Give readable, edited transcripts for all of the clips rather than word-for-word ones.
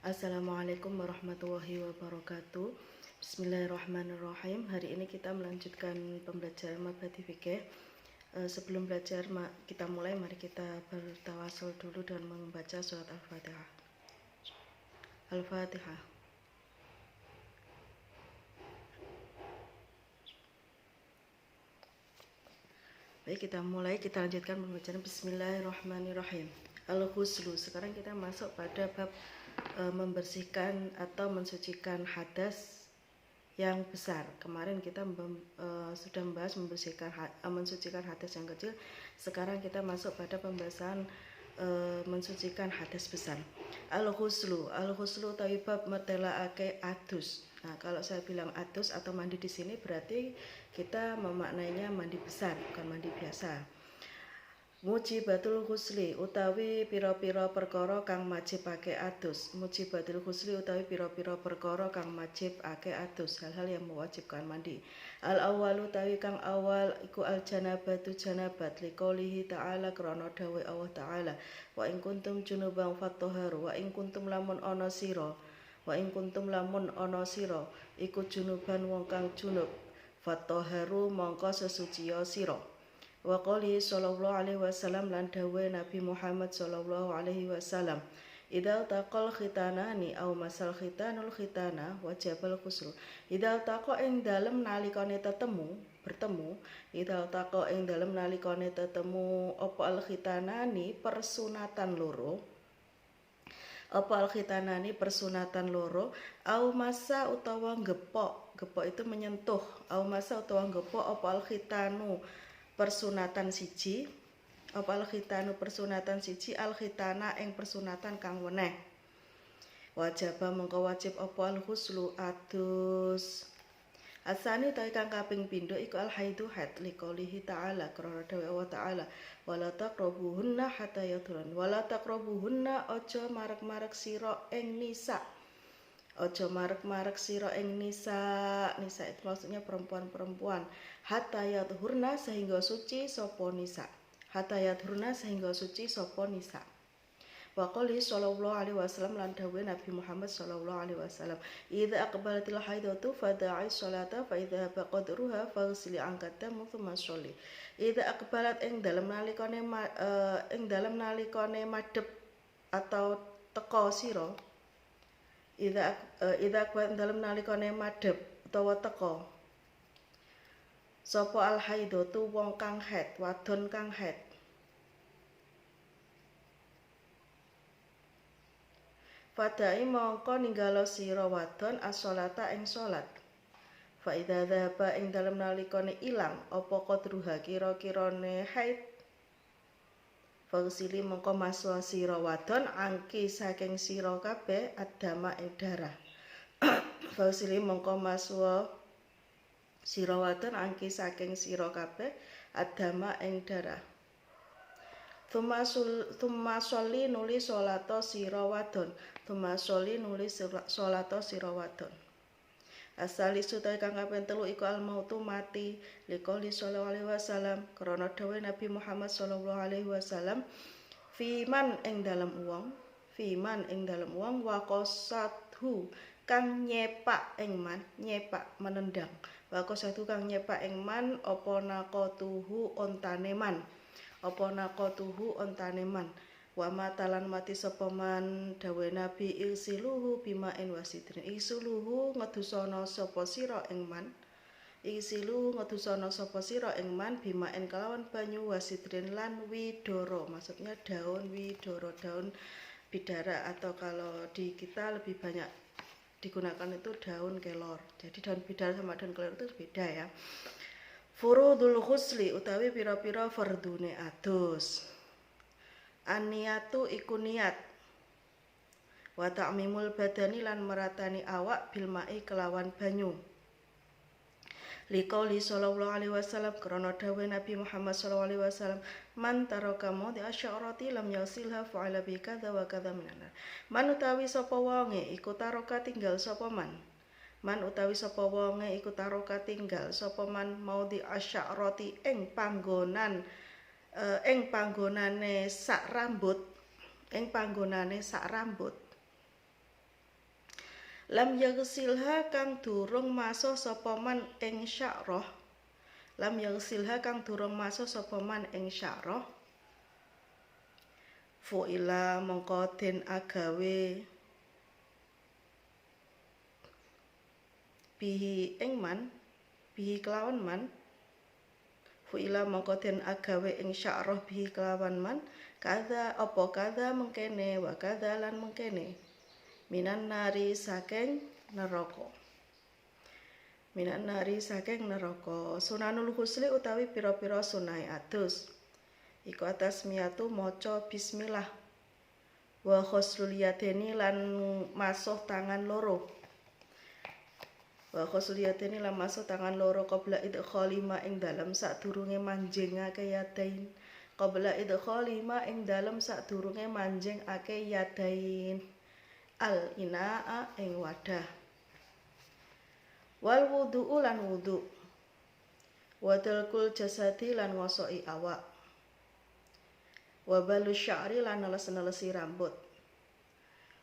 Assalamualaikum warahmatullahi wabarakatuh. Bismillahirrahmanirrahim. Hari ini kita melanjutkan pembelajaran mabhati fikih. Sebelum belajar kita mulai, mari kita bertawasul dulu dan membaca surat Al-Fatihah. Al-Fatihah. Baik, kita mulai, kita lanjutkan pembacaan. Bismillahirrahmanirrahim. Al-Ghuslu. Sekarang kita masuk pada bab membersihkan atau mensucikan hadas yang besar. Kemarin kita sudah membahas mensucikan hadas yang kecil. Sekarang kita masuk pada pembahasan mensucikan hadas besar. Al-Ghuslu utawi bab mertelaake adus. Nah, kalau saya bilang adus atau mandi di sini berarti kita memaknainya mandi besar, bukan mandi biasa. Mujibatul ghusli utawi pira-pira perkara kang majibake adus. Mujibatul ghusli utawi pira-pira perkara kang majibake adus, hal-hal yang mewajibkan mandi. Al awwalu utawi kang awal iku al janabatu janabat liqaulihi ta'ala krana dawuh Allah ta'ala wa in kuntum junuban fatahharu wa in kuntum lamun ana sira iku junuban wong kang junub fatahharu mongko sesuciya sira. Wa qali sallallahu alaihi wasallam lan dawuh Nabi Muhammad sallallahu alaihi wasallam idza taqal khitanani aw masal khitanul khitana wajibal ghusl. Idza taqa ing dalem nalikane bertemu idza taqa ing dalem nalikane tetemu apa al khitanani persunatan loro au masa utawa gepok itu menyentuh, au masa utawa gepok apa al khitanu persunatan siji apa al khitanu persunatan siji al khitana ing persunatan kang weneh wajaba mengko wajib apa al ghuslu adus. Asani utawi kang kaping pindho iku al haidu haid liqaulihi ta'ala krana dawuh Allah ta'ala wala taqrabuhunna hatta yadhurun. Wala taqrabuhunna aja marek-marek sira ing nisa. Ojo marek-marek sira ing nisa itu maksudnya perempuan-perempuan. Hatta yadhurna sehingga suci sapa nisa. Wa qali sallallahu alaihi wasallam lan dawuh Nabi Muhammad sallallahu alaihi wasallam idza aqbalatil haidatu fada'i sholata fa idza baqadruha faghsili anqadam thumma sholli. Idza aqbalat ing dalem nalikane madhep atau teka sira. Idza dalem nalikane madhep utawa teka sapa al haidatu wong kang haid, wadon kang haid. Fadai mongko ninggalo sira wadon as-sholata ing salat. Fa idza dhaba ing dalem nalikane ilang apa qadruha kira-kirane haid. Fagsili mongko maswa sira wadon angki saking sira kabeh adama ing darah. Fagsili mongko maswa sira wadon angki saking sira kabeh adama ing darah. Tsumma sholli nuli sholata sira wadon. Asalisu ta kang kaping 3 iku al mautu mati liqauli sallallahu alaihi wasallam krana dawuh Nabi Muhammad sallallahu alaihi wasallam fiman ing dalem wong waqasathu kang nyepak ing man menendang waqasathu kang nyepak ing man apa naqatuhu ontane man wa matalan mati sapa man dawuh Nabi isiluhu bimain wasidrin. Isiluhu ngedusana sapa sira ing man bimain kelawan banyu wasidrin lan widara, maksudnya daun widara, daun bidara, atau kalau di kita lebih banyak digunakan itu daun kelor. Jadi daun bidara sama daun kelor itu beda ya. Furudul ghusli utawi pira-pira fardune adus. An-niyatu iku niat wa ta'mimul badani lan meratani awak bil ma'i kelawan banyu. Liqauli sallallahu alaihi wasallam krana dawuh Nabi Muhammad sallallahu alaihi wasallam man taraka mawdi asy'arati lam yasilha fa'ala bi kadza wa kadza minan. Man utawi sapa wonge iku taroka tinggal sapa man. Man utawi sapa wonge iku taroka tinggal sapa man mawdi asy'arati ing panggonane sak rambut Lam yaghsilha kang durung maso sapa man ing sya'rah. Lam yaghsilha kang durung maso sapa man ing sya'rah. Fu'ila mongko den agawe bihi ing man, bihi kelawan man. Fu'ila mongko den agawe ing sya'rah bihi kelawan man. Kada apa kada mengkene wa kada lan mengkene. Minan nari saking neraka. Minan nari saking neraka. Sunanul husli utawi pira-pira sunai adus. Iku atas miyatu maca bismillah. Wa khoslul yadeni lan masuh tangan loro. Wa khoslul yadeni lan masuh tangan loro qabla idkhali ma ing dalem sadurunge manjingake yadain. Qabla idkhali ma ing dalem sadurunge manjingake yadain. Al inaa ing wadah. Wal wudu'u lan wudu. Wadalkul jasadi lan ngosoki awak. Wabalu sya'ri lan neles-nelesi rambut.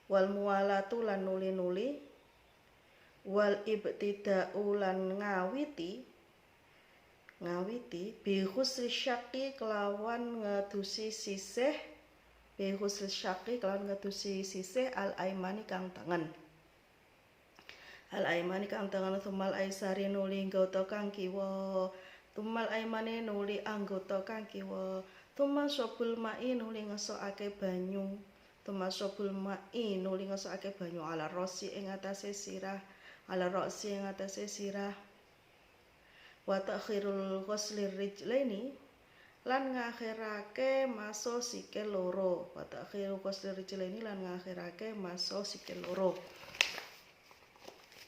Wal muwalatu lan nuli-nuli. Wal ibtida'u lan ngawiti bi khusri syaqi kelawan ngedusi sisih. Bihusl syaqi kelawan ngedusi sisih al aimani kang tangan. Al aimani kang tangan tumal aisari nuli anggota kang kiwa. Tumal aimane nuli anggota kang kiwa. Tumal sobul mai nuli ngesokake banyu. Tumal sobul mai nuli ngesokake banyu ala rosi ing atase sirah. Ala rosi ing atase sirah. Wa ta'khirul ghuslir rijlaini lan ngakhirake maso sikil loro. Wa ta'khiru ghuslir rijlaini lan ngakhirake maso sikil loro.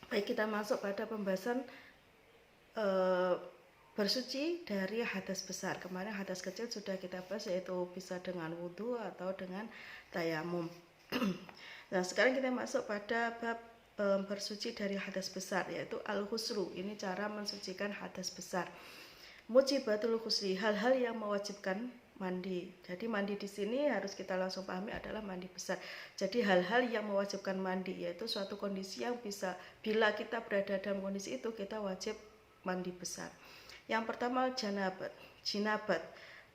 Baik, kita masuk pada pembahasan bersuci dari hadas besar. Kemarin hadas kecil sudah kita bahas, yaitu bisa dengan wudhu atau dengan tayamum. Nah, sekarang kita masuk pada bab bersuci dari hadas besar, yaitu al-huslu. Ini cara mensucikan hadas besar. Mujibatul husli, hal-hal yang mewajibkan mandi. Jadi mandi di sini harus kita langsung pahami adalah mandi besar. Jadi hal-hal yang mewajibkan mandi, yaitu suatu kondisi yang bisa, bila kita berada dalam kondisi itu, kita wajib mandi besar. Yang pertama jinabat.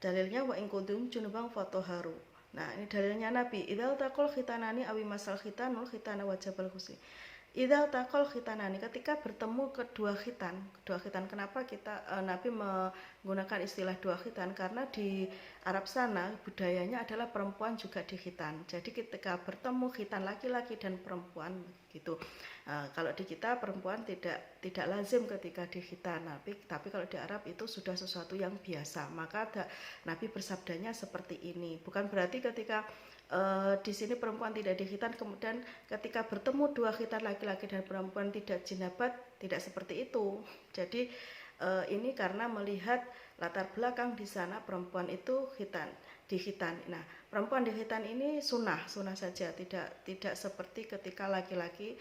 Dalilnya wa in kuntum junuban fatahharu. Nah, ini dalilnya Nabi. Idzal taqal khitanani awi masal khitanul khitana wajibal husli. Idzal taqal khitanani, ketika bertemu kedua khitan. Kenapa Nabi menggunakan istilah dua khitan? Karena di Arab sana budayanya adalah perempuan juga dikhitan. Jadi ketika bertemu khitan laki-laki dan perempuan gitu. Kalau di kita perempuan tidak lazim ketika dikhitan, tapi kalau di Arab itu sudah sesuatu yang biasa. Maka Nabi bersabdanya seperti ini. Bukan berarti ketika di sini perempuan tidak dikhitan, kemudian ketika bertemu dua khitan laki-laki dan perempuan tidak jinabat, tidak seperti itu. Jadi ini karena melihat latar belakang di sana perempuan itu dikhitan. Nah, perempuan dikhitan ini sunnah saja, tidak seperti ketika laki-laki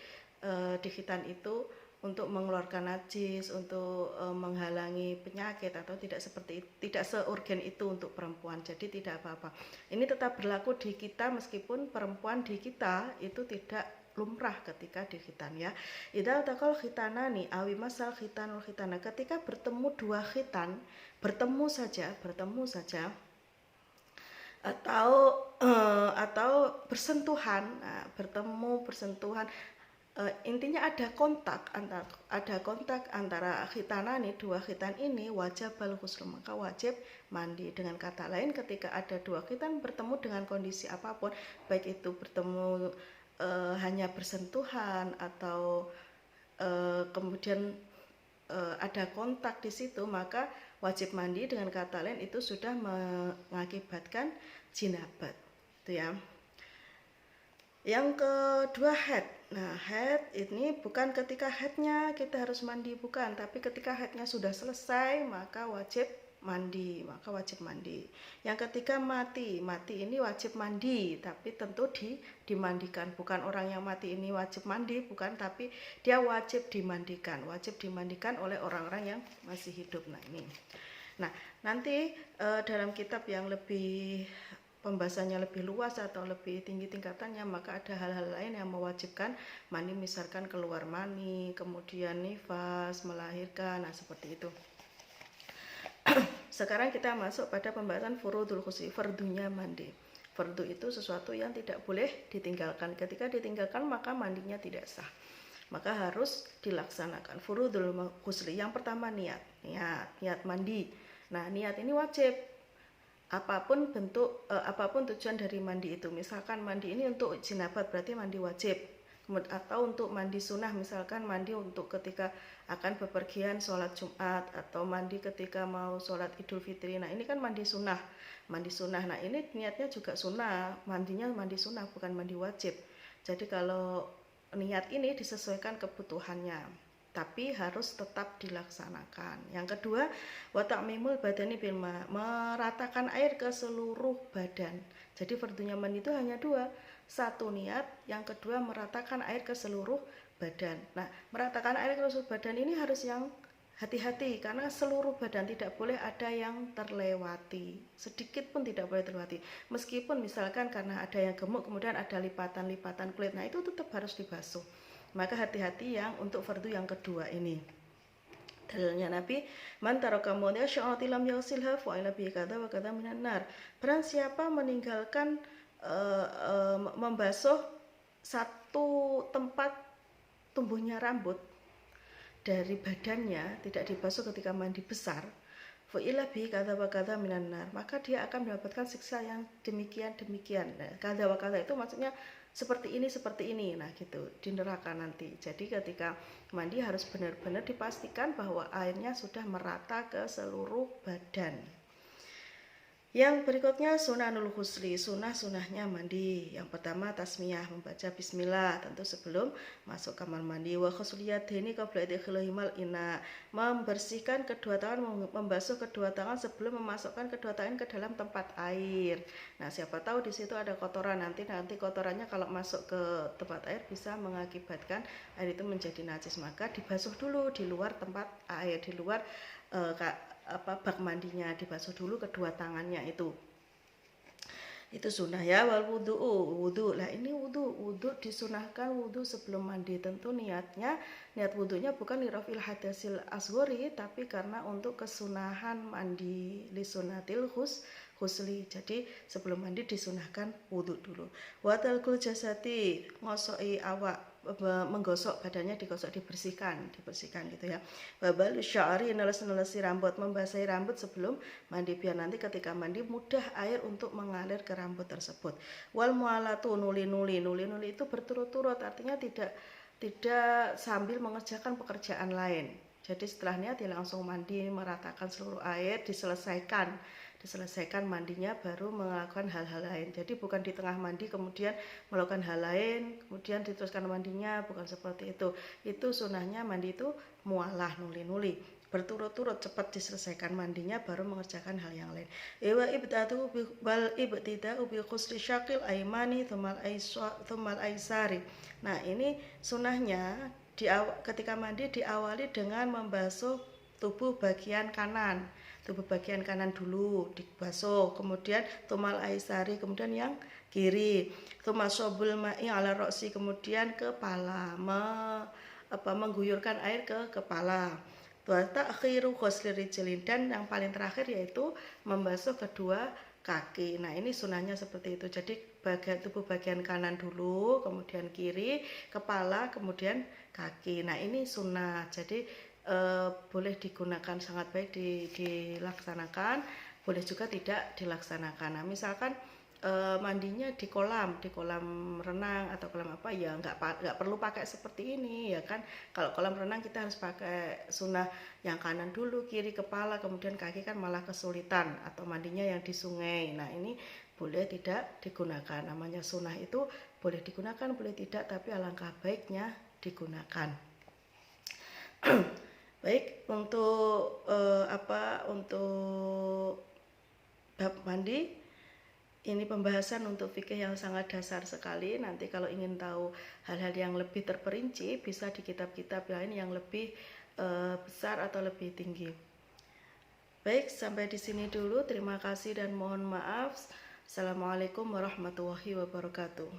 dikhitan itu untuk mengeluarkan najis, untuk menghalangi penyakit, atau tidak seurgen itu untuk perempuan. Jadi tidak apa-apa. Ini tetap berlaku di kita meskipun perempuan di kita itu tidak lumrah ketika dikhitan, ya. Idzal taqal khitanani awi masal khitanul khitana, ketika bertemu dua khitan, bertemu saja atau bersentuhan. Nah, bersentuhan, intinya ada kontak antara khitanani, dua khitan ini, wajib al-ghusl, maka wajib mandi. Dengan kata lain, ketika ada dua khitan bertemu dengan kondisi apapun, baik itu bertemu hanya bersentuhan atau kemudian ada kontak di situ, maka wajib mandi. Dengan kata lain, itu sudah mengakibatkan jinabat, itu ya. Yang kedua haid. Nah, haid ini bukan ketika haidnya kita harus mandi, bukan, tapi ketika haidnya sudah selesai maka wajib mandi. Yang ketiga mati ini wajib mandi, tapi tentu dimandikan. Bukan orang yang mati ini wajib mandi, bukan, tapi dia wajib dimandikan oleh orang-orang yang masih hidup. Nah, ini. Nah, nanti dalam kitab yang lebih pembahasannya lebih luas atau lebih tinggi tingkatannya, maka ada hal-hal lain yang mewajibkan mandi, misalkan keluar mani, kemudian nifas, melahirkan, nah seperti itu. Sekarang kita masuk pada pembahasan furudul ghusli, fardunya mandi. Fardu itu sesuatu yang tidak boleh ditinggalkan. Ketika ditinggalkan maka mandinya tidak sah, maka harus dilaksanakan. Furudul ghusli, yang pertama niat mandi. Nah, niat ini wajib. Apapun bentuk apapun tujuan dari mandi itu, misalkan mandi ini untuk jinabat berarti mandi wajib, atau untuk mandi sunnah, misalkan mandi untuk ketika akan bepergian sholat Jumat, atau mandi ketika mau sholat Idul Fitri. Nah ini kan mandi sunnah. Nah ini niatnya juga sunnah, mandinya mandi sunnah bukan mandi wajib. Jadi kalau niat ini disesuaikan kebutuhannya, tapi harus tetap dilaksanakan. Yang kedua, wa ta'mimul badani bil ma, meratakan air ke seluruh badan. Jadi fardunya mandi itu hanya dua, satu niat, yang kedua meratakan air ke seluruh badan. Nah, meratakan air ke seluruh badan ini harus yang hati-hati, karena seluruh badan tidak boleh ada yang terlewati, sedikit pun tidak boleh terlewati. Meskipun misalkan karena ada yang gemuk kemudian ada lipatan-lipatan kulit, nah itu tetap harus dibasuh. Maka hati-hati yang untuk fardu yang kedua ini. Dalilnya Nabi, man taraka mawdi'a sya'ati lam yaghsilha fa ila bi kadza wa kadza minan nar. Barang siapa meninggalkan membasuh satu tempat tumbuhnya rambut dari badannya, tidak dibasuh ketika mandi besar, fa ila bi kadza wa kadza minan nar, maka dia akan mendapatkan siksa yang demikian. Nah, kadza wa kadza itu maksudnya seperti ini, nah gitu, di neraka nanti. Jadi ketika mandi harus benar-benar dipastikan bahwa airnya sudah merata ke seluruh badan. Yang berikutnya sunanul ghusli, sunahnya mandi. Yang pertama tasmiyah, membaca bismillah tentu sebelum masuk kamar mandi. Wa ghusliyadaini qabla idkhalihimal ina, membersihkan kedua tangan, membasuh kedua tangan sebelum memasukkan kedua tangan ke dalam tempat air. Nah, siapa tahu di situ ada kotoran, nanti kotorannya kalau masuk ke tempat air bisa mengakibatkan air itu menjadi najis, maka dibasuh dulu di luar tempat air, di luar bak mandinya, dibasuh dulu kedua tangannya itu sunnah ya. Wal wudu, lah ini wudu disunahkan wudu sebelum mandi. Tentu niat wudunya bukan lirafil hadasil asghari, tapi karena untuk kesunahan mandi, li sunnatil ghusli. Jadi sebelum mandi disunahkan wudu dulu. Wa talqul jasati, ngosoki awak, menggosok badannya, digosok, dibersihkan gitu ya. Babal sya'ri, neles-nelesi rambut, membasahi rambut sebelum mandi biar nanti ketika mandi mudah air untuk mengalir ke rambut tersebut. Wal mualatu, nuli-nuli itu berturut-turut, artinya tidak sambil mengerjakan pekerjaan lain. Jadi setelah niat langsung mandi, meratakan seluruh air, diselesaikan mandinya, baru melakukan hal-hal lain. Jadi bukan di tengah mandi kemudian melakukan hal lain kemudian diteruskan mandinya, bukan seperti itu. Itu sunahnya mandi itu mualah, nuli-nuli, berturut-turut, cepat diselesaikan mandinya baru mengerjakan hal yang lain. Wa ibtida'u bi ghusli syaqil aimani tsummal aisari. Nah, ini sunahnya ketika mandi diawali dengan membasuh tubuh bagian kanan dulu dibasuh, kemudian tumal aisari, kemudian yang kiri, tumasobul ma'i ala roksi, kemudian kepala, mengguyurkan air ke kepala. Ta'khiru ghusli rijlin, dan yang paling terakhir yaitu membasuh kedua kaki. Nah, ini sunahnya seperti itu. Jadi tubuh bagian kanan dulu, kemudian kiri, kepala, kemudian kaki. Nah, ini sunnah. Jadi boleh digunakan, sangat baik dilaksanakan, boleh juga tidak dilaksanakan. Nah, misalkan mandinya di kolam renang atau kolam apa, ya nggak perlu pakai seperti ini ya kan. Kalau kolam renang kita harus pakai sunnah yang kanan dulu, kiri, kepala, kemudian kaki, kan malah kesulitan. Atau mandinya yang di sungai, nah ini boleh tidak digunakan. Namanya sunnah itu boleh digunakan, boleh tidak, tapi alangkah baiknya digunakan. Baik, untuk untuk bab mandi ini pembahasan untuk fikih yang sangat dasar sekali. Nanti kalau ingin tahu hal-hal yang lebih terperinci bisa di kitab-kitab lain yang lebih besar atau lebih tinggi. Baik, sampai di sini dulu. Terima kasih dan mohon maaf. Assalamualaikum warahmatullahi wabarakatuh.